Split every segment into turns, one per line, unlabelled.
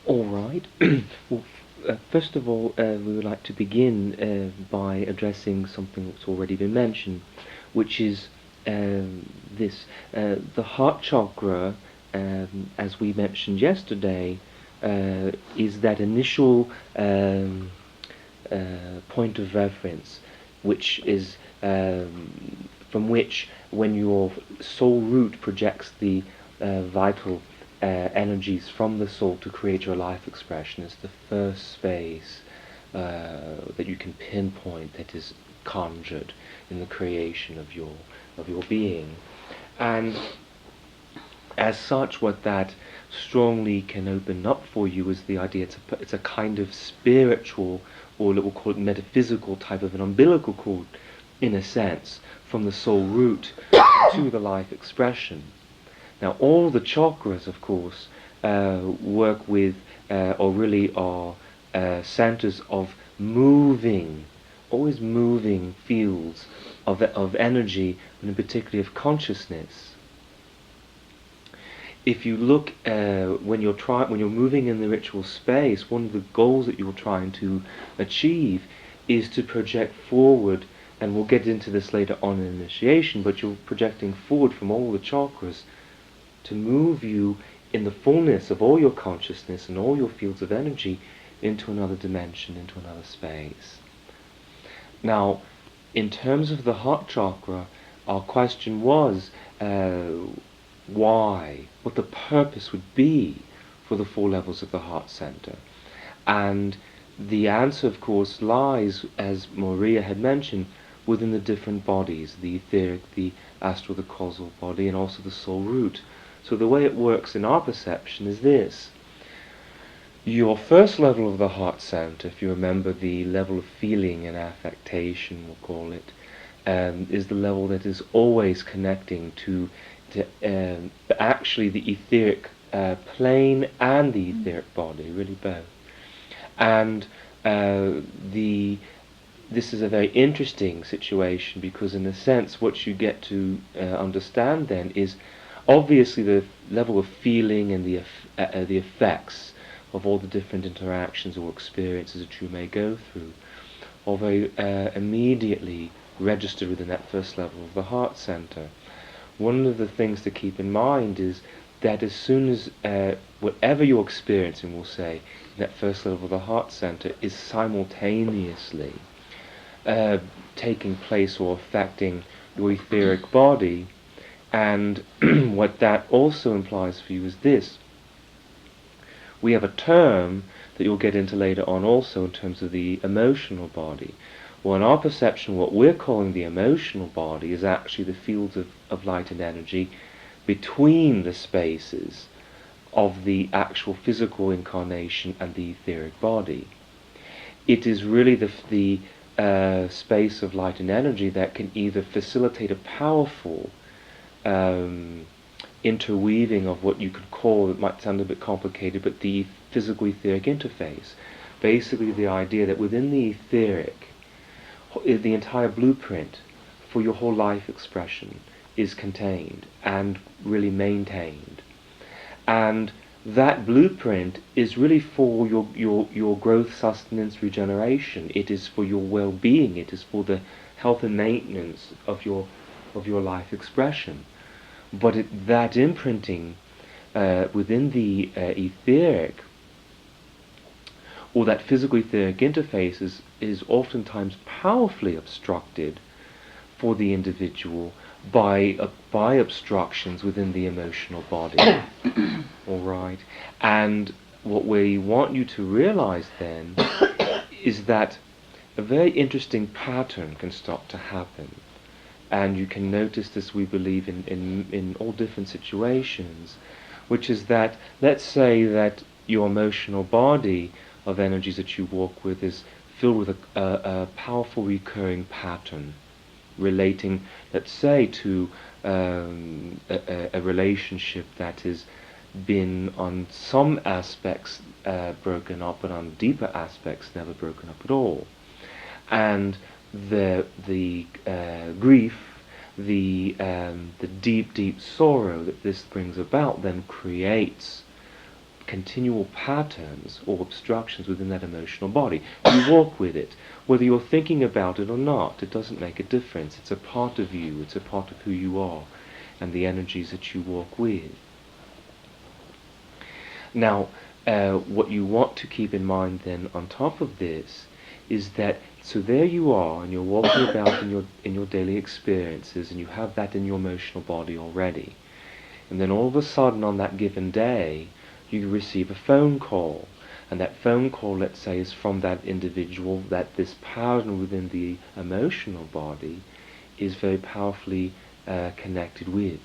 All right. Well, first of all, we would like to begin by addressing something that's already been mentioned, which is this. The heart chakra, as we mentioned yesterday, is that initial point of reference, which is from which, when your soul root projects the vital energies from the soul to create your life expression, is the first space that you can pinpoint that is conjured in the creation of your being. And as such, what that strongly can open up for you is the idea it's a kind of spiritual, or we'll call it metaphysical type of an umbilical cord, in a sense, from the soul root to the life expression. Now, all the chakras, of course, work with, or really are centers of moving, always moving fields of energy, and in particular of consciousness. If you look when you're moving in the ritual space, one of the goals that you're trying to achieve is to project forward, and we'll get into this later on in initiation, but you're projecting forward from all the chakras to move you in the fullness of all your consciousness and all your fields of energy into another dimension, into another space. Now, in terms of the heart chakra, our question was why, what the purpose would be for the 4 levels of the heart center. And the answer, of course, lies, as Maria had mentioned, within the different bodies, the etheric, the astral, the causal body, and also the soul root. So the way it works in our perception is this. Your first level of the heart center, if you remember the level of feeling and affectation, we'll call it, is the level that is always connecting to actually the etheric plane and the etheric body, really both. And this is a very interesting situation, because in a sense what you get to understand then is obviously the level of feeling and the effects of all the different interactions or experiences that you may go through are very immediately registered within that first level of the heart center. One of the things to keep in mind is that as soon as whatever you're experiencing, we'll say, in that first level of the heart center is simultaneously taking place or affecting your etheric body. And what that also implies for you is this. We have a term that you'll get into later on also in terms of the emotional body. Well, in our perception, what we're calling the emotional body is actually the fields of light and energy between the spaces of the actual physical incarnation and the etheric body. It is really the space of light and energy that can either facilitate a powerful interweaving of what you could call, it might sound a bit complicated, but the physical etheric interface. Basically the idea that within the etheric, the entire blueprint for your whole life expression is contained and really maintained. And that blueprint is really for your growth, sustenance, regeneration. It is for your well-being. It is for the health and maintenance of your life expression. But that imprinting within the etheric, or that physical etheric interface, is oftentimes powerfully obstructed for the individual by obstructions within the emotional body. All right, and what we want you to realize then is that a very interesting pattern can start to happen, and you can notice this, we believe, in all different situations, which is that, let's say that your emotional body of energies that you walk with is filled with a powerful recurring pattern relating, let's say, to a relationship that has been on some aspects broken up, but on deeper aspects never broken up at all. And the grief, the deep sorrow that this brings about then creates continual patterns or obstructions within that emotional body. You walk with it. Whether you're thinking about it or not, it doesn't make a difference. It's a part of you, it's a part of who you are, and the energies that you walk with. Now, what you want to keep in mind then on top of this is that, so there you are, and you're walking about in your daily experiences, and you have that in your emotional body already. And then all of a sudden on that given day, you receive a phone call. And that phone call, let's say, is from that individual that this pattern within the emotional body is very powerfully connected with.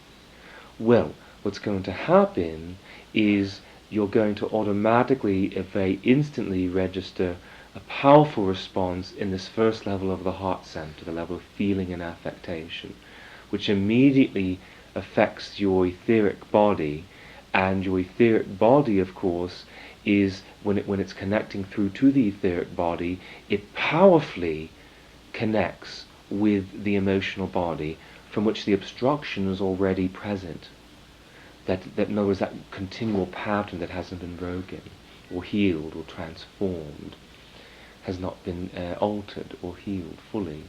Well, what's going to happen is you're going to automatically, very instantly register a powerful response in this first level of the heart center, the level of feeling and affectation, which immediately affects your etheric body. And your etheric body, of course, is when it's connecting through to the etheric body, it powerfully connects with the emotional body, from which the obstruction is already present. That in other words, that continual pattern that hasn't been broken, or healed, or transformed, has not been altered or healed fully.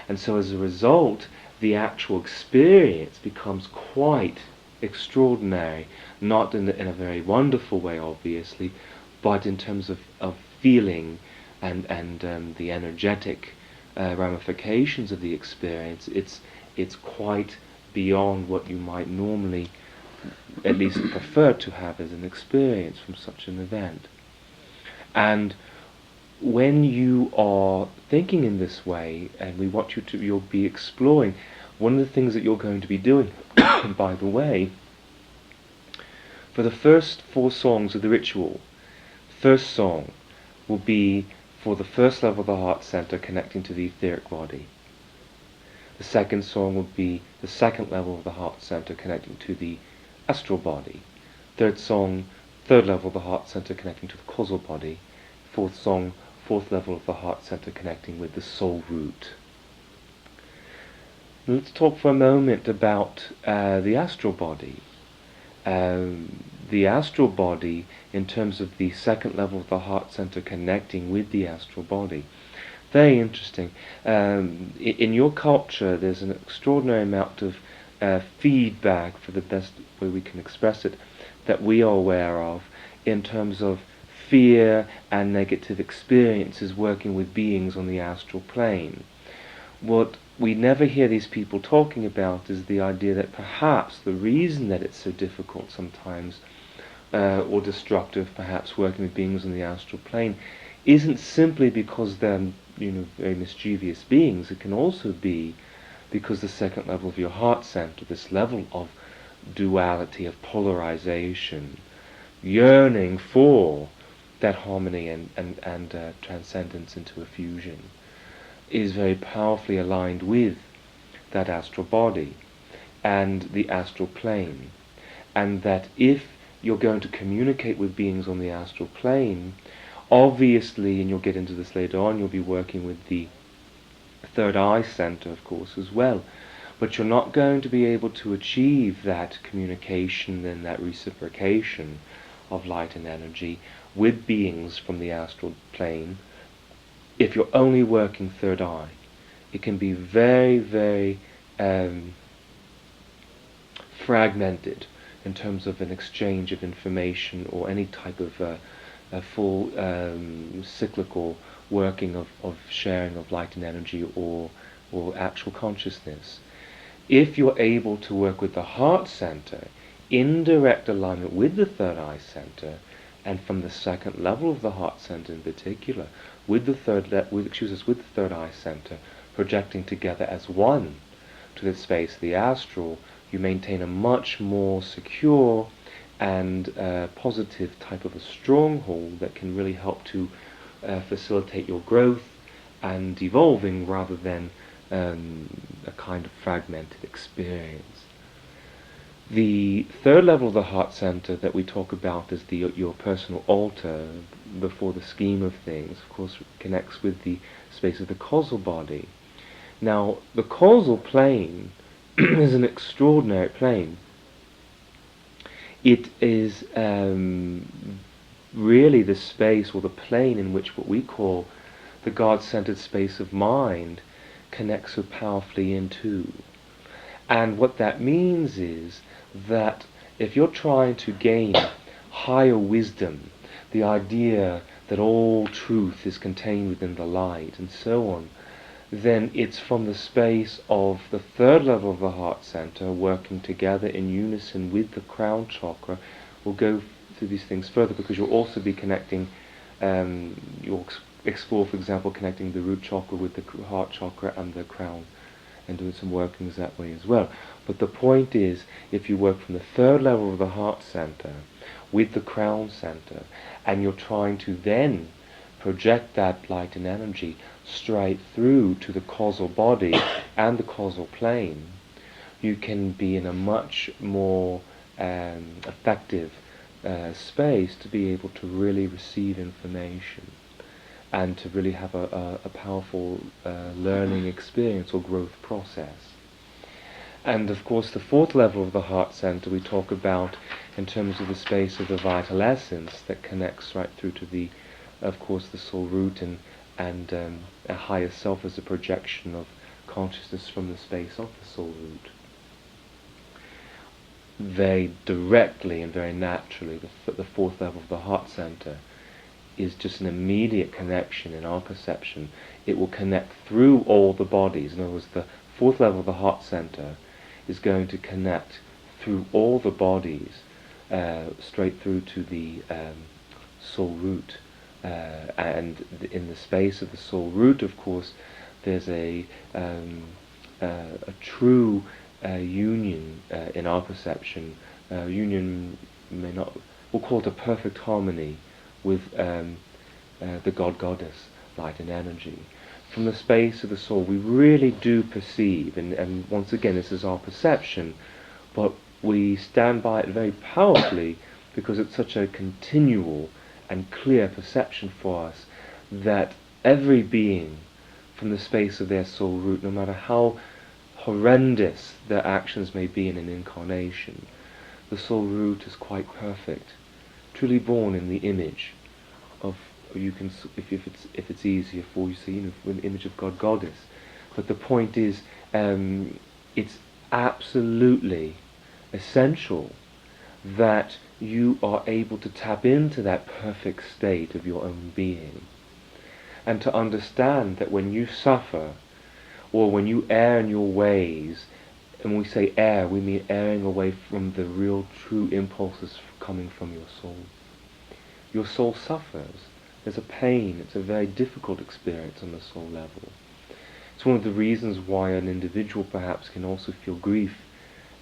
And so as a result, the actual experience becomes quite extraordinary, not in a very wonderful way, obviously, but in terms of feeling and the energetic ramifications of the experience, it's quite beyond what you might normally at least prefer to have as an experience from such an event. And when you are thinking in this way, and we want you'll be exploring, one of the things that you're going to be doing, by the way, for the first 4 songs of the ritual, first song will be for the first level of the heart center connecting to the etheric body. The second song will be the second level of the heart center connecting to the astral body. Third song, third level of the heart center connecting to the causal body. Fourth song, fourth level of the heart center connecting with the soul root. Let's talk for a moment about the astral body. The astral body, in terms of the second level of the heart center connecting with the astral body. Very interesting. In your culture, there's an extraordinary amount of feedback, for the best way we can express it, that we are aware of, in terms of fear and negative experiences working with beings on the astral plane. What we never hear these people talking about is the idea that perhaps the reason that it's so difficult sometimes, or destructive perhaps, working with beings on the astral plane, isn't simply because they're very mischievous beings. It can also be because the second level of your heart center, this level of duality, of polarization, yearning for that harmony and transcendence into a fusion, is very powerfully aligned with that astral body and the astral plane. And that if you're going to communicate with beings on the astral plane, obviously, and you'll get into this later on, you'll be working with the third eye center, of course, as well. But you're not going to be able to achieve that communication and that reciprocation of light and energy with beings from the astral plane if you're only working third eye. It can be very, very fragmented in terms of an exchange of information or any type of a full cyclical working of sharing of light and energy or actual consciousness. If you're able to work with the heart center in direct alignment with the third eye center, and from the second level of the heart center in particular, with the third eye center projecting together as one to the space of the astral, you maintain a much more secure and positive type of a stronghold that can really help to facilitate your growth and evolving, rather than a kind of fragmented experience. The third level of the heart center that we talk about as your personal altar before the scheme of things, of course, connects with the space of the causal body. Now, the causal plane is an extraordinary plane. it is really the space or the plane in which what we call the God-centered space of mind connects so powerfully into. And what that means is that if you're trying to gain higher wisdom, the idea that all truth is contained within the light and so on, then it's from the space of the third level of the heart center working together in unison with the crown chakra. We'll go through these things further because you'll also be connecting, you'll explore, for example, connecting the root chakra with the heart chakra and the crown, and doing some workings that way as well. But the point is, if you work from the third level of the heart center with the crown center, and you're trying to then project that light and energy straight through to the causal body and the causal plane, you can be in a much more effective space to be able to really receive information and to really have a powerful learning experience or growth process. And of course the fourth level of the heart center we talk about in terms of the space of the vital essence that connects right through to the, of course, the soul root and a higher self as a projection of consciousness from the space of the soul root. Very directly and very naturally, the fourth level of the heart center is just an immediate connection in our perception. It will connect through all the bodies. In other words, the fourth level of the heart center is going to connect through all the bodies, straight through to the soul root. And in the space of the soul root, of course, there's a true union in our perception. Union may not, we'll call it a perfect harmony with the God-Goddess, light and energy. From the space of the soul, we really do perceive, and once again, this is our perception, but we stand by it very powerfully because it's such a continual and clear perception for us that every being from the space of their soul root, no matter how horrendous their actions may be in an incarnation, the soul root is quite perfect, truly born in the image of, you can, if it's easier for you, see, an image of God Goddess. But the point is, it's absolutely essential that you are able to tap into that perfect state of your own being, and to understand that when you suffer, or when you err in your ways, and when we say err, we mean erring away from the real true impulses coming from your soul. Your soul suffers. There's a pain. It's a very difficult experience on the soul level. It's one of the reasons why an individual perhaps can also feel grief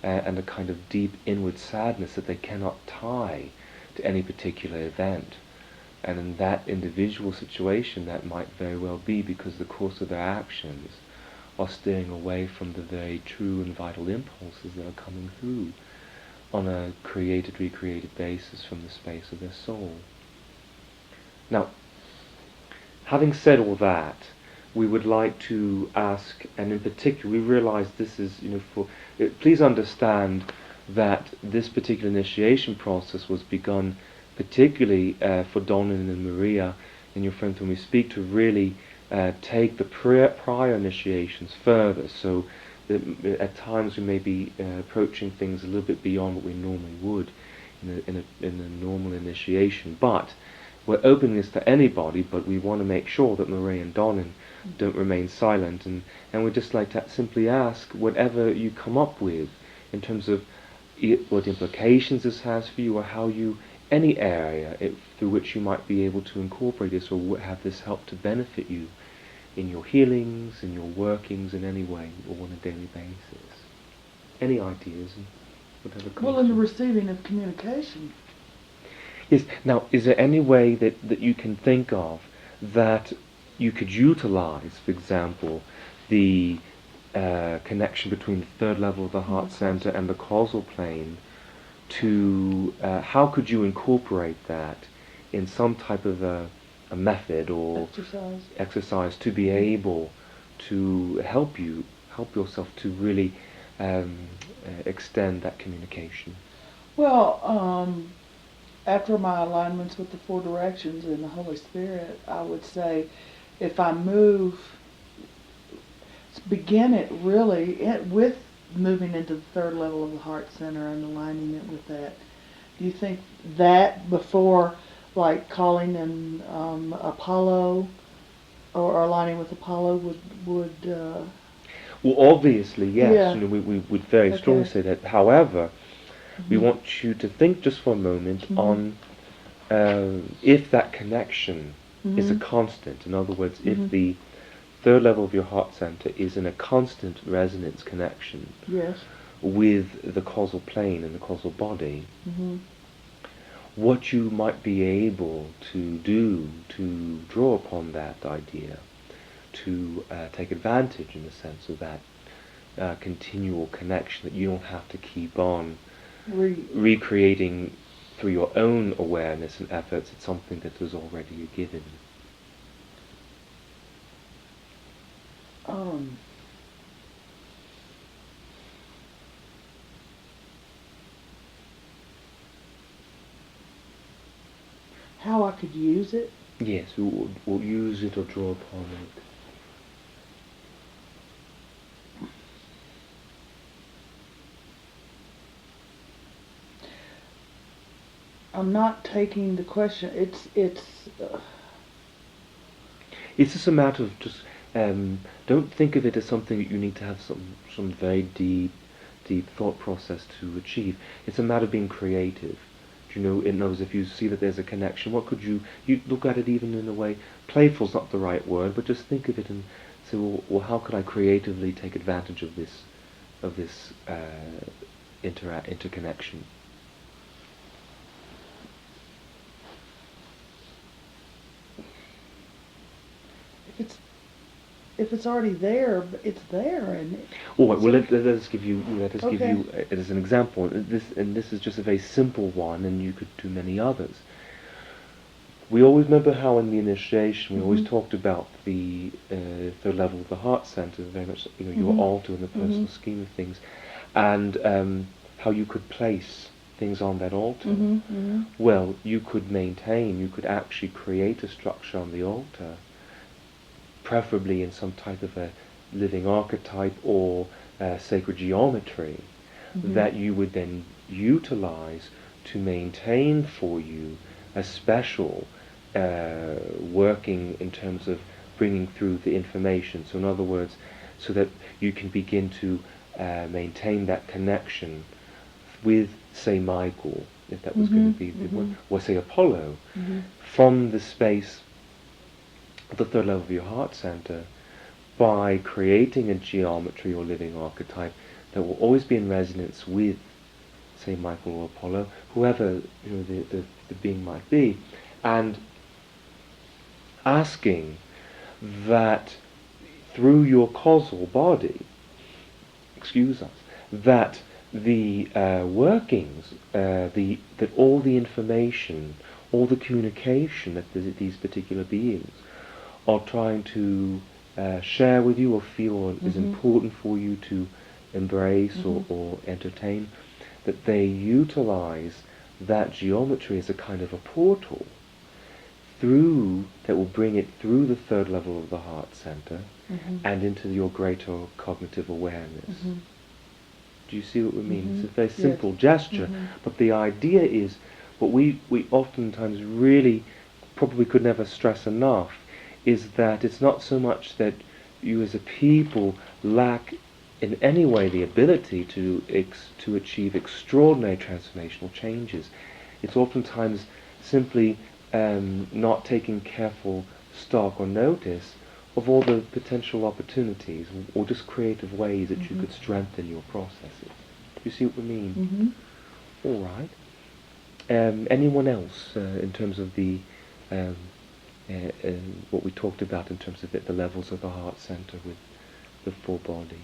and a kind of deep inward sadness that they cannot tie to any particular event. And in that individual situation, that might very well be because the course of their actions are steering away from the very true and vital impulses that are coming through on a created, recreated basis from the space of their soul. Now, having said all that, we would like to ask, and in particular, we realize this is, please understand that this particular initiation process was begun particularly for Donna and Maria and your friends when we speak, to really take the prior initiations further. So at times we may be approaching things a little bit beyond what we normally would in a normal initiation. But we're opening this to anybody, but we want to make sure that Maria and Donnan don't remain silent, and we'd just like to simply ask whatever you come up with in terms of what implications this has for you, or how you, any area through which you might be able to incorporate this, or have this help to benefit you in your healings, in your workings in any way, or on a daily basis. Any ideas? And whatever comes.
Well, in the receiving of communication.
Yes. Now, is there any way that you can think of that you could utilize, for example, the connection between the third level of the heart center and the causal plane to, how could you incorporate that in some type of a method or exercise to be able to help yourself to really extend that communication?
Well, after my alignments with the four directions and the Holy Spirit, I would say if I begin it really with moving into the third level of the heart center and aligning it with that. Do you think that before, like calling in Apollo or aligning with Apollo would
Well, obviously, yes.
yeah.
You know, we would very strongly
Okay.
say that. However, we
Mhm.
want you to think just for a moment
Mhm.
on if that connection is a
Mhm.
constant. In other words, if
Mhm.
the third level of your heart center is in a constant resonance connection
Yes.
with the causal plane and the causal body,
Mhm.
what you might be able to do to draw upon that idea, to take advantage in the sense of that continual connection, that you don't have to keep on recreating through your own awareness and efforts. It's something that was already a given.
Um. How I could use it?
Yes, we'll use it or draw upon it.
I'm not taking the question. It's.
It's just a matter of just don't think of it as something that you need to have some very deep thought process to achieve. It's a matter of being creative. You know, in other words, if you see that there's a connection, what could you look at it even in a way, playful's not the right word, but just think of it and say, well how could I creatively take advantage of this interconnection?
If it's if it's already there, it's there, and
All right. Well,
so
let us give you
okay.
it as an example. This is just a very simple one, and you could do many others. We always remember how in the initiation we always
Mhm.
talked about the third level of the heart center, very much your
Mhm.
altar in the personal
Mhm.
scheme of things, and how you could place things on that altar.
Mhm. Mhm.
Well, you could actually create a structure on the altar, preferably in some type of a living archetype or sacred geometry,
Mhm.
that you would then utilize to maintain for you a special working in terms of bringing through the information. So in other words, so that you can begin to maintain that connection with, say, Michael, if that was going
Mhm.
to be the one,
Mhm.
or say Apollo,
Mhm.
from the space of the third level of your heart center, by creating a geometry or living archetype that will always be in resonance with, say, Michael or Apollo, whoever the being might be, and asking that through your causal body, excuse us, that the workings, that all the information, all the communication that these particular beings are trying to share with you or feel is
Mhm.
important for you to embrace
Mhm.
or entertain, that they utilize that geometry as a kind of a portal through that will bring it through the third level of the heart center
Mhm.
and into your greater cognitive awareness.
Mhm.
Do you see what we mean? It's
Mhm.
a very
Yes.
simple gesture,
Mhm.
but the idea is what we oftentimes really probably could never stress enough is that it's not so much that you as a people lack in any way the ability to achieve extraordinary transformational changes. It's oftentimes simply not taking careful stock or notice of all the potential opportunities or just creative ways that you
Mhm.
could strengthen your processes. Do you see what we mean?
Mhm.
All right. Anyone else in terms of the um, uh, what we talked about in terms of the levels of the heart center with the four bodies?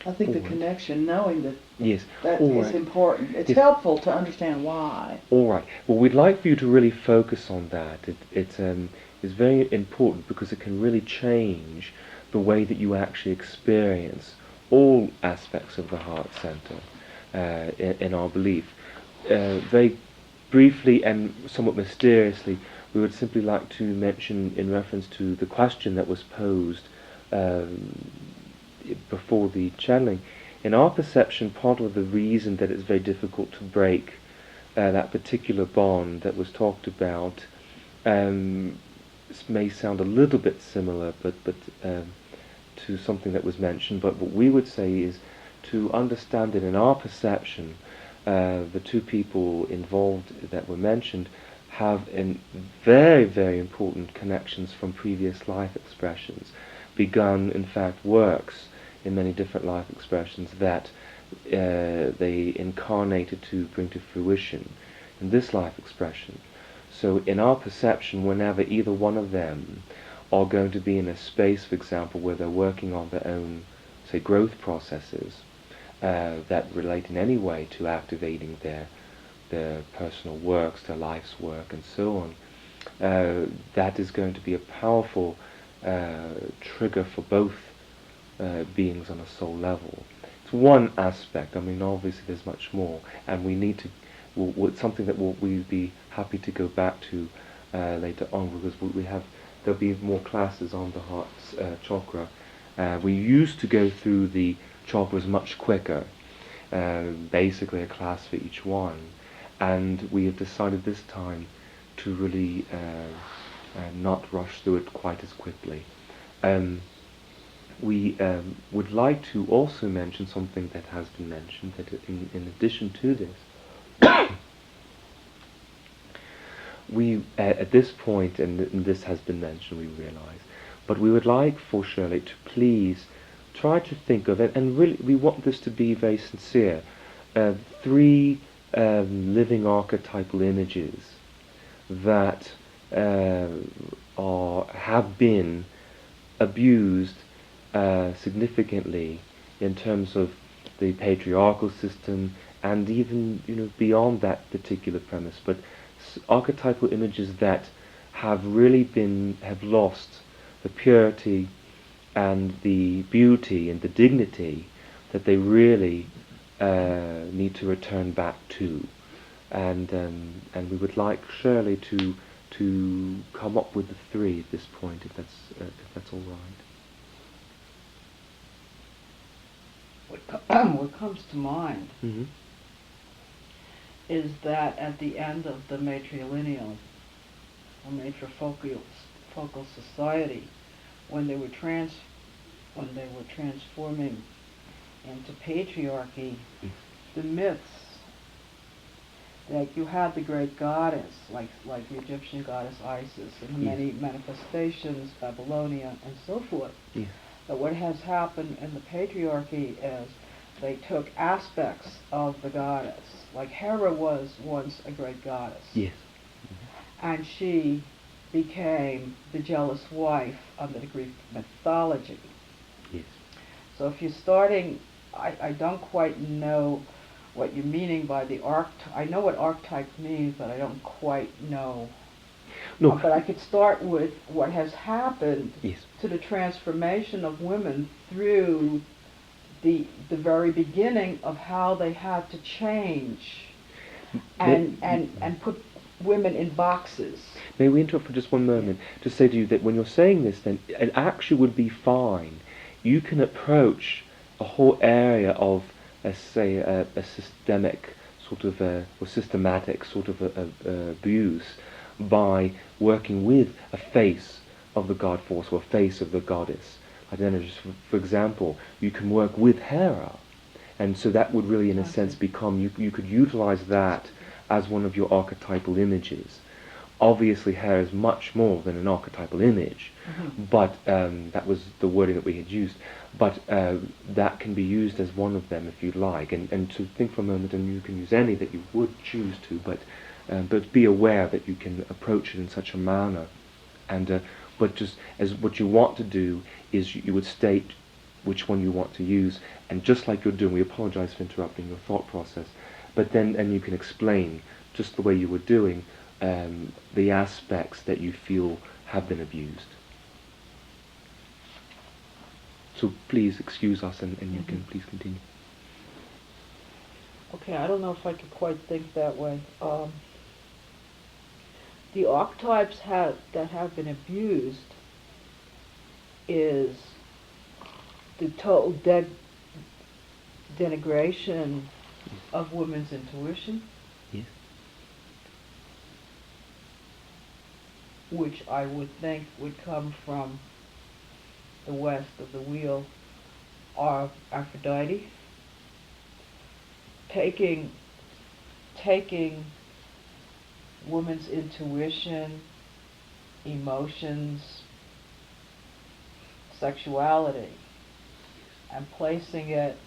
I think
All
the
right.
connection, knowing
Yes.
that
All
is
right.
important. It's
Yes.
helpful to understand why.
All right. Well, we'd like for you to really focus on that. It is very important because it can really change the way that you actually experience all aspects of the heart center in our belief. Very briefly and somewhat mysteriously, we would simply like to mention, in reference to the question that was posed before the channeling, in our perception, part of the reason that it's very difficult to break that particular bond that was talked about, this may sound a little bit similar, but to something that was mentioned. But what we would say is to understand it in our perception. The two people involved that were mentioned have very, very important connections from previous life expressions, begun, in fact, works in many different life expressions that they incarnated to bring to fruition in this life expression. So in our perception, whenever either one of them are going to be in a space, for example, where they're working on their own, say, growth processes that relate in any way to activating their personal works, their life's work, and so on, that is going to be a powerful trigger for both beings on a soul level. It's one aspect. I mean, obviously there's much more, and we need to. It's something that we'd be happy to go back to later on, because there'll be more classes on the heart chakra. We used to go through the chakras much quicker, basically a class for each one, and we have decided this time to really not rush through it quite as quickly. We would like to also mention something that has been mentioned, that in addition to this, we at this point, and this has been mentioned, we realize, but we would like for Shirley to please try to think of it, and really we want this to be very sincere, 3 living archetypal images that have been abused significantly in terms of the patriarchal system, and even beyond that particular premise, but archetypal images that have lost the purity and the beauty and the dignity that they really need to return back to, and we would like Shirley to come up with the 3 at this point, if that's all right.
What comes to mind
Mm-hmm.
is that at the end of the matrilineal or matrifocal society, when they were transforming into patriarchy, the myths, like you had the great goddess, like the Egyptian goddess Isis, and many manifestations, Babylonia, and so forth.
Yes.
But what has happened in the patriarchy is they took aspects of the goddess, like Hera was once a great goddess.
Yes.
And she became the jealous wife under the Greek mythology.
Yes.
So if you're starting, I don't quite know what you're meaning by the archetype. I know what archetype means, but I don't quite know.
No.
But I could start with what has happened
Yes.
to the transformation of women through the very beginning of how they had to change and put women in boxes.
May we interrupt for just one moment to say to you that when you're saying this, then it actually would be fine. You can approach a whole area of, let's say, a systemic sort of or systematic sort of abuse by working with a face of the god force or a face of the goddess. I don't know, just for example, you can work with Hera, and so that would really, in a sense, become, you could utilize that as one of your archetypal images. Obviously, Hera is much more than an archetypal image, but that was the wording that we had used. But that can be used as one of them if you like, and to think for a moment, and you can use any that you would choose to, but be aware that you can approach it in such a manner, and but just as what you want to do is you would state which one you want to use, and just like you're doing, we apologize for interrupting your thought process, but then you can explain just the way you were doing the aspects that you feel have been abused. So please excuse us, and you can please continue.
Okay, I don't know if I could quite think that way. The archetypes that have been abused is the total denigration of women's intuition,
Yes.
which I would think would come from the west of the wheel of Aphrodite, taking woman's intuition, emotions, sexuality, and placing it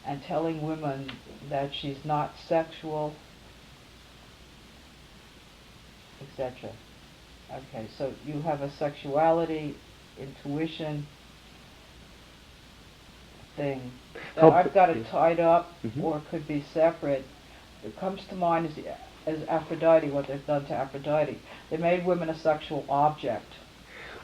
and telling women that she's not sexual, etc. Okay, so you have a sexuality, intuition thing that I've got it tied up, or it could be separate. It comes to mind as Aphrodite, what they've done to Aphrodite. They made women a sexual object.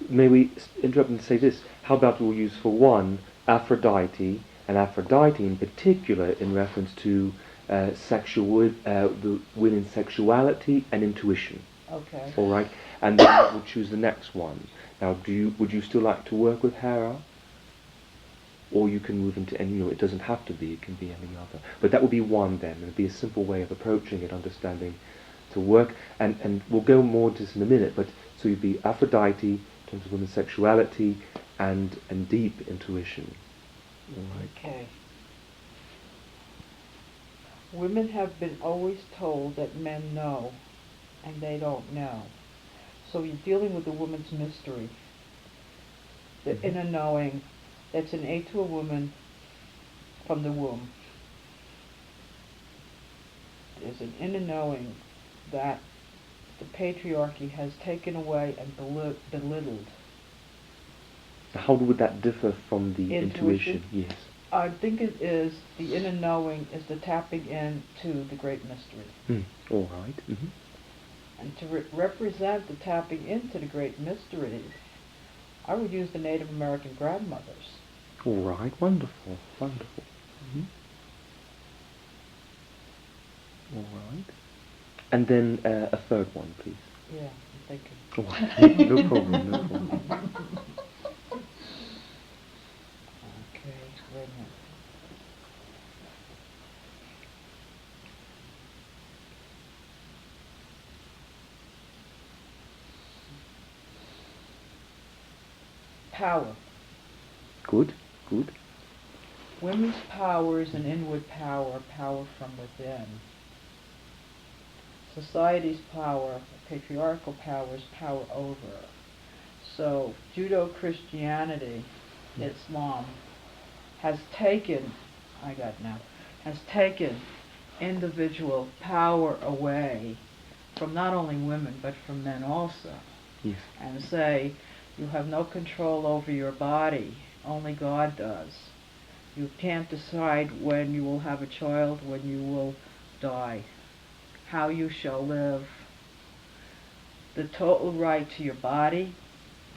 May we interrupt and say this? How about we'll use for one Aphrodite, and Aphrodite in particular in reference to the women's sexuality and intuition.
Okay.
All right, and then we'll choose the next one. Now, would you still like to work with Hera? Or you can move into any, it doesn't have to be, it can be any other. But that would be one then, and it'd be a simple way of approaching it, understanding to work. And we'll go more into this in a minute, but so you'd be Aphrodite in terms of women's sexuality and deep intuition. All right.
Okay. Women have been always told that men know, and they don't know. So you're dealing with the woman's mystery, the inner knowing that's innate to a woman from the womb. There's an inner knowing that the patriarchy has taken away and belittled.
How would that differ from the intuition? Yes.
I think it is, the inner knowing is the tapping into the great mystery.
All right. Mm-hmm.
And to represent the tapping into the great mystery, I would use the Native American grandmothers.
All right, wonderful, wonderful. Mm-hmm. All right. And then a third one, please.
Yeah, I'm thinking.
Oh, no problem, no problem.
Okay, wait a minute. Power.
Good, good.
Women's power is an inward power, power from within. Society's power, patriarchal power, is power over. So Judeo-Christianity, Islam, has taken individual power away from not only women but from men also.
Yes.
And say, you have no control over your body, only God does. You can't decide when you will have a child, when you will die, how you shall live. The total right to your body,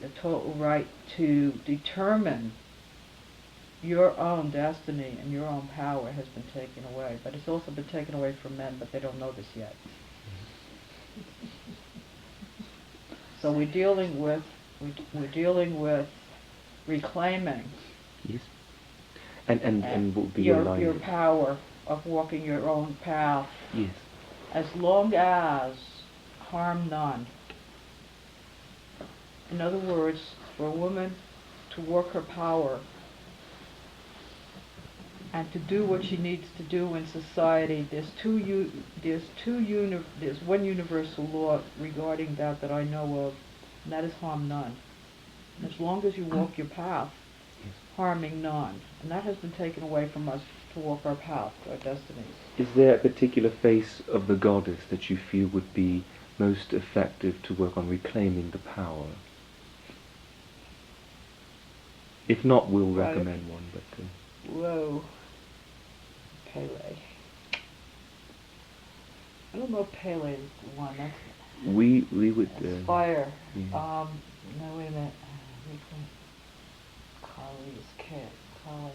the total right to determine your own destiny and your own power has been taken away. But it's also been taken away from men, but they don't know this yet. So we're dealing with reclaiming.
Yes. And what would be
your power of walking your own path.
Yes.
As long as harm none. In other words, for a woman to work her power and to do what she needs to do in society, there's one universal law regarding that I know of, and that is harm none. And as long as you walk your path, harming none. And that has been taken away from us to walk our path, our destinies.
Is there a particular face of the goddess that you feel would be most effective to work on reclaiming the power? If not, we'll recommend one. But
Whoa. Pele. I don't know if Pele is the one. That's
we would
fire.
Yeah.
No, wait a minute. Kali.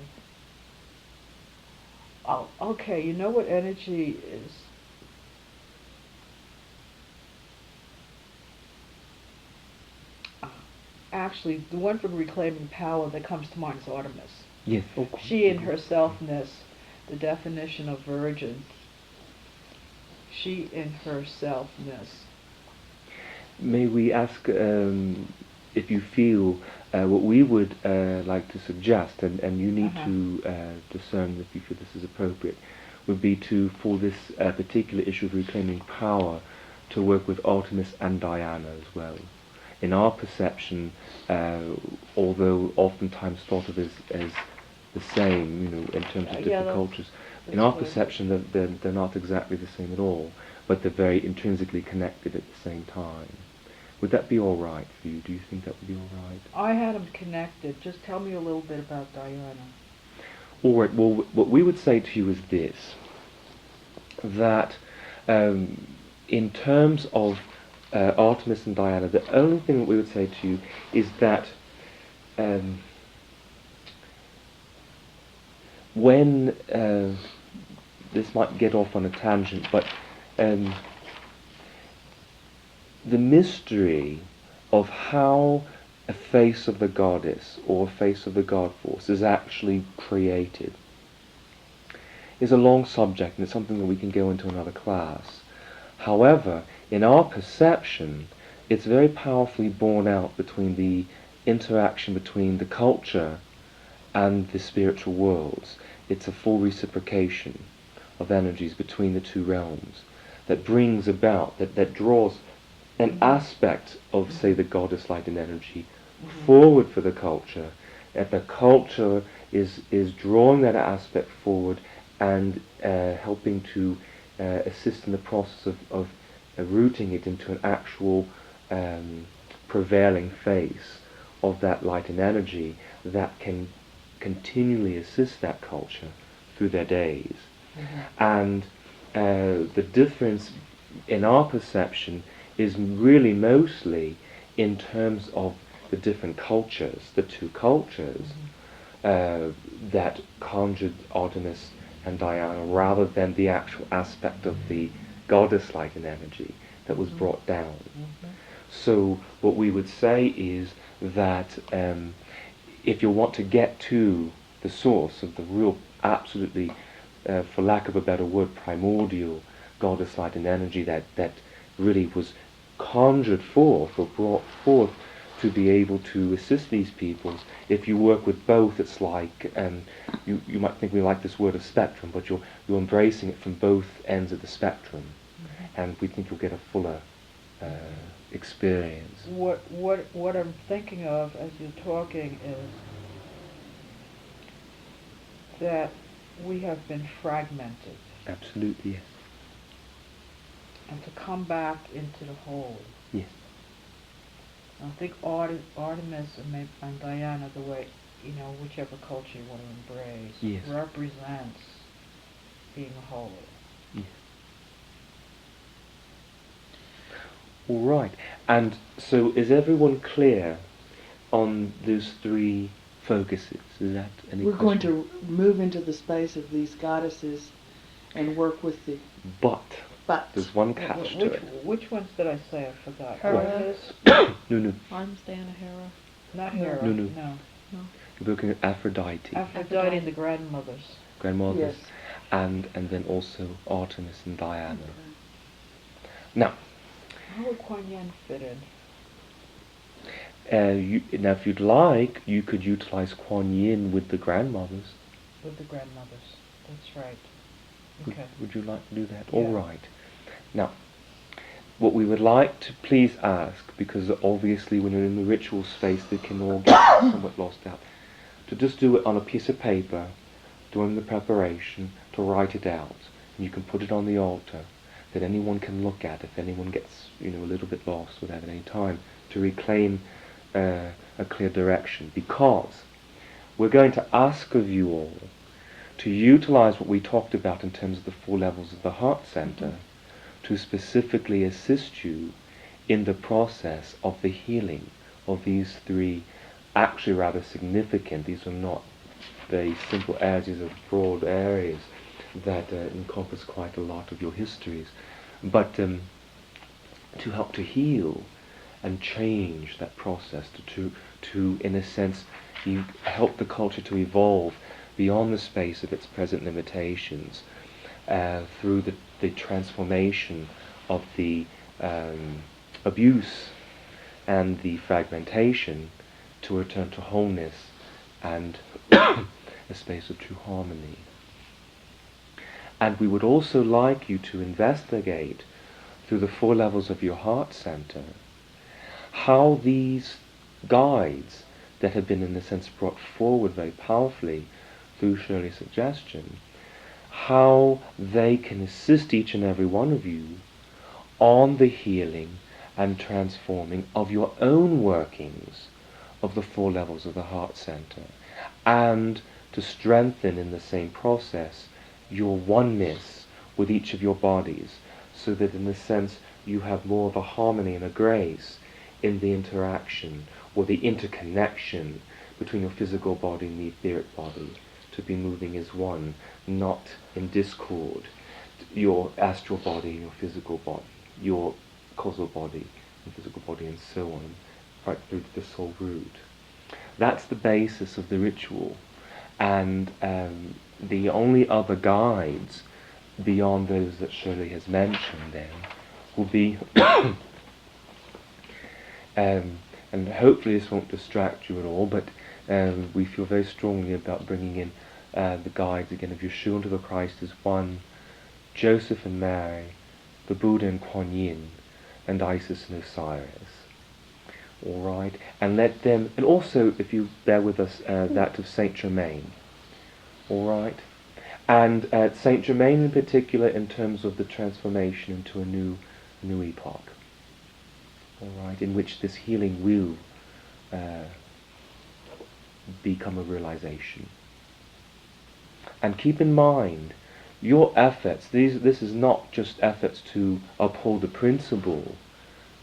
Oh, okay, you know what energy is? Actually, the one from Reclaiming Power that comes to mind is Artemis.
Yes.
She in her selfness, the definition of virgin. She in her selfness.
May we ask if you feel what we would like to suggest, and you need to discern if you feel this is appropriate, would be to, for this particular issue of reclaiming power, to work with Artemis and Diana as well. In our perception, although oftentimes thought of as the same, in terms of different cultures, in our perception they're not exactly the same at all, but they're very intrinsically connected at the same time. Would that be all right for you? Do you think that would be all right?
I had them connected. Just tell me a little bit about Diana.
All right. Well, what we would say to you is this: that in terms of Artemis and Diana, the only thing that we would say to you is that when this might get off on a tangent, but the mystery of how a face of the goddess or a face of the god force is actually created is a long subject, and it's something that we can go into another class. However, in our perception, it's very powerfully borne out between the interaction between the culture and the spiritual worlds. It's a full reciprocation of energies between the two realms that brings about, that draws an aspect of, say, the goddess light and energy forward for the culture, and the culture is drawing that aspect forward and helping to assist in the process of rooting it into an actual prevailing face of that light and energy that can continually assist that culture through their days. And the difference in our perception is really mostly in terms of the different cultures, the two cultures that conjured Artemis and Diana, rather than the actual aspect of the goddess light and energy that was brought down. So what we would say is that if you want to get to the source of the real, absolutely, for lack of a better word, primordial goddess light and energy that really was conjured forth or brought forth to be able to assist these peoples, if you work with both, it's like, you might think we like this word of spectrum, but you're embracing it from both ends of the spectrum, and we think you'll get a fuller experience.
What I'm thinking of as you're talking is that we have been fragmented.
Absolutely, yes.
And to come back into the whole.
Yes.
I think Artemis and Diana, the way, whichever culture you want to embrace,
yes,
represents being a whole.
Yes. All right. And so is everyone clear on those three focuses? Is that any
We're
question?
going to move into the space of these goddesses and work with the...
But
But
there's one catch to it.
Which ones did I say? I forgot.
Hera.
No.
I'm Diana Hera.
Not Hera.
No. You're looking at Aphrodite.
Aphrodite and the grandmothers.
Grandmothers.
Yes.
And then also Artemis and Diana. Now,
How would Kuan Yin fit in?
Now, if you'd like, you could utilize Kuan Yin with the grandmothers.
With the grandmothers. That's right. Okay.
Would you like to do that?
Yeah.
All right. Now, what we would like to please ask, because obviously when you're in the ritual space they can all get somewhat lost out, to just do it on a piece of paper during the preparation, to write it out. And you can put it on the altar that anyone can look at if anyone gets a little bit lost without any time, to reclaim a clear direction. Because we're going to ask of you all to utilize what we talked about in terms of the 4 levels of the heart center to specifically assist you in the process of the healing of these 3 actually rather significant. These are not very simple areas, these are broad areas that encompass quite a lot of your histories. But to help to heal and change that process, to in a sense, you help the culture to evolve beyond the space of its present limitations through the transformation of the abuse and the fragmentation to return to wholeness and a space of true harmony. And we would also like you to investigate through the 4 levels of your heart center how these guides that have been in a sense brought forward very powerfully through Shirley's suggestion, how they can assist each and every one of you on the healing and transforming of your own workings of the 4 levels of the heart center, and to strengthen in the same process your oneness with each of your bodies, so that in a sense you have more of a harmony and a grace in the interaction or the interconnection between your physical body and the etheric body, to be moving as one, not in discord. Your astral body, your physical body, your causal body, and physical body, and so on, right through to the soul root. That's the basis of the ritual, and the only other guides beyond those that Shirley has mentioned then will be and hopefully this won't distract you at all, but we feel very strongly about bringing in the guides again of Yeshua and the Christ as one, Joseph and Mary, the Buddha and Kuan Yin, and Isis and Osiris. All right, and let them, and also, if you bear with us, that of Saint Germain. All right, and Saint Germain in particular, in terms of the transformation into a new epoch. All right, in which this healing will become a realization. And keep in mind, your efforts. This is not just efforts to uphold the principle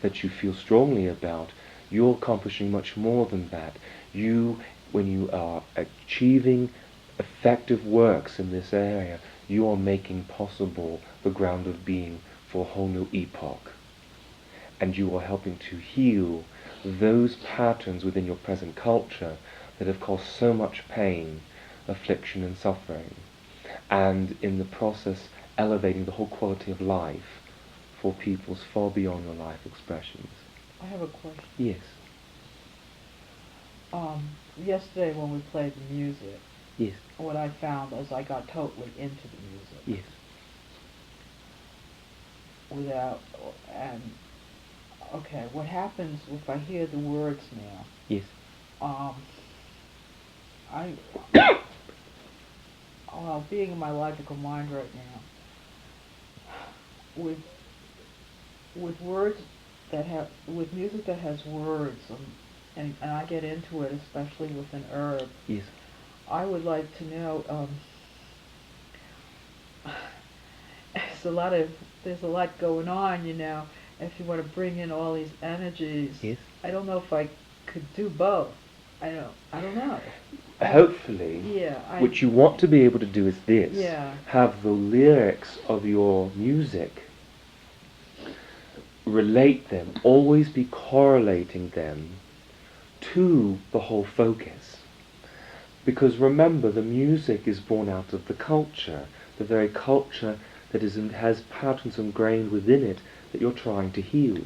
that you feel strongly about. You're accomplishing much more than that. When you are achieving effective works in this area, you are making possible the ground of being for a whole new epoch. And you are helping to heal those patterns within your present culture that have caused so much pain, affliction and suffering, and in the process elevating the whole quality of life for peoples far beyond your life expressions.
I have a question.
Yes.
Yesterday when we played the music,
Yes.
what I found is I got totally into the music.
Yes.
Okay, what happens if I hear the words now?
Yes.
Being in my logical mind right now, with words with music that has words, and I get into it, especially with an herb.
Yes.
I would like to know. There's a lot going on, you know. If you want to bring in all these energies,
Yes.
I don't know if I could do both. I don't know.
Hopefully,
Yeah.
what you want to be able to do is this.
Yeah.
Have the lyrics of your music, relate them, always be correlating them to the whole focus. Because remember, the music is born out of the culture, the very culture that has patterns ingrained within it that you're trying to heal.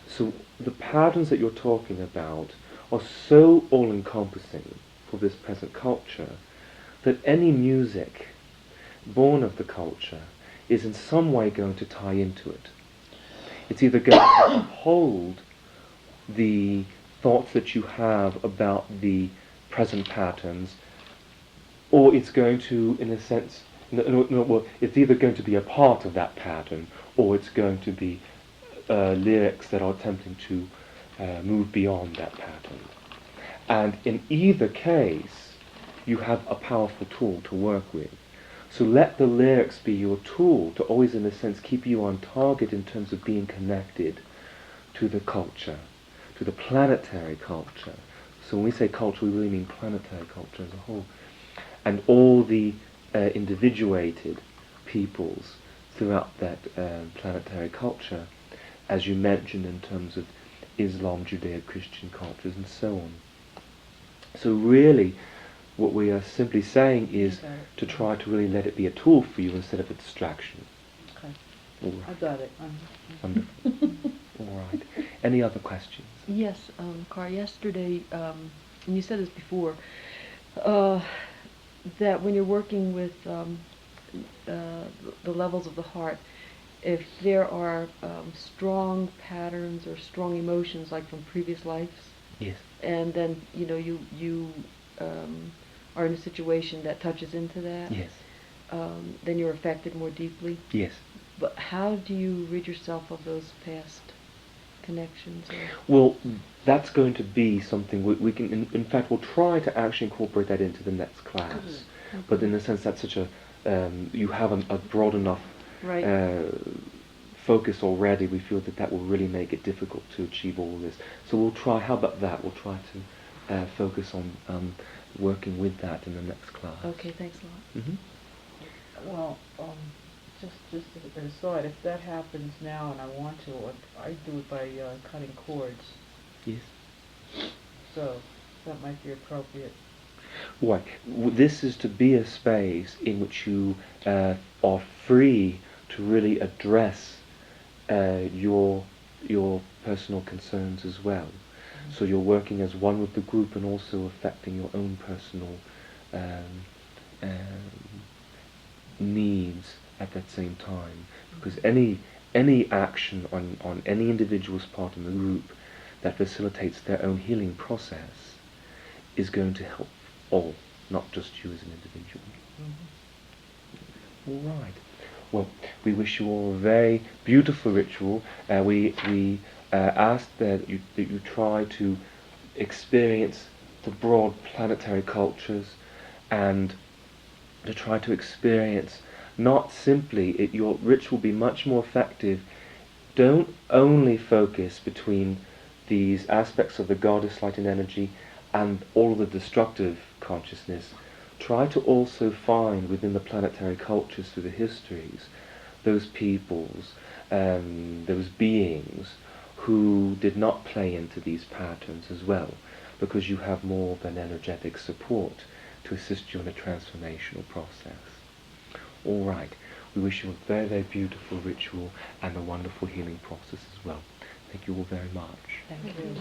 So the patterns that you're talking about are so all-encompassing for this present culture that any music born of the culture is in some way going to tie into it. It's either going to uphold the thoughts that you have about the present patterns, or it's going to, in a sense, it's either going to be a part of that pattern, or it's going to be lyrics that are attempting to move beyond that pattern. And in either case, you have a powerful tool to work with. So let the lyrics be your tool to always, in a sense, keep you on target in terms of being connected to the culture, to the planetary culture, So when we say culture, we really mean planetary culture as a whole. And all the individuated peoples throughout that planetary culture, as you mentioned in terms of Islam, Judeo-Christian cultures and so on. So really, what we are simply saying is to try to really let it be a tool for you instead of a distraction.
Okay.
All right.
I got it.
Wonderful. All right. Any other questions?
Yes, Carl, yesterday, and you said this before, that when you're working with the levels of the heart, if there are strong patterns or strong emotions, like from previous lives,
Yes.
and then you are in a situation that touches into that,
Yes.
then you're affected more deeply.
Yes.
But how do you rid yourself of those past connections?
Well, that's going to be something we can, in fact, we'll try to actually incorporate that into the next class.
Mm-hmm.
But in a sense, that's such a, you have a broad enough
Right.
Focus already, we feel that will really make it difficult to achieve all this. So we'll try, how about that? We'll try to focus on working with that in the next class.
Okay, thanks a lot.
Mm-hmm.
Well, just as an aside, if that happens now and I want to, I do it by cutting cords.
Yes.
So that might be appropriate.
Right. This is to be a space in which you are free to really address your personal concerns as well.
Mm-hmm.
So you're working as one with the group and also affecting your own personal needs at that same time. Because any action on any individual's part in the group that facilitates their own healing process is going to help all, not just you as an individual.
Mm-hmm.
All right. Well, we wish you all a very beautiful ritual. We ask that you try to experience the broad planetary cultures and to try to experience not simply, your ritual will be much more effective. Don't only focus between these aspects of the goddess light and energy and all of the destructive consciousness. Try to also find within the planetary cultures through the histories those peoples, those beings who did not play into these patterns as well, because you have more of an energetic support to assist you in a transformational process. All right, we wish you a very, very beautiful ritual and a wonderful healing process as well. Thank you all very much.
Thank you.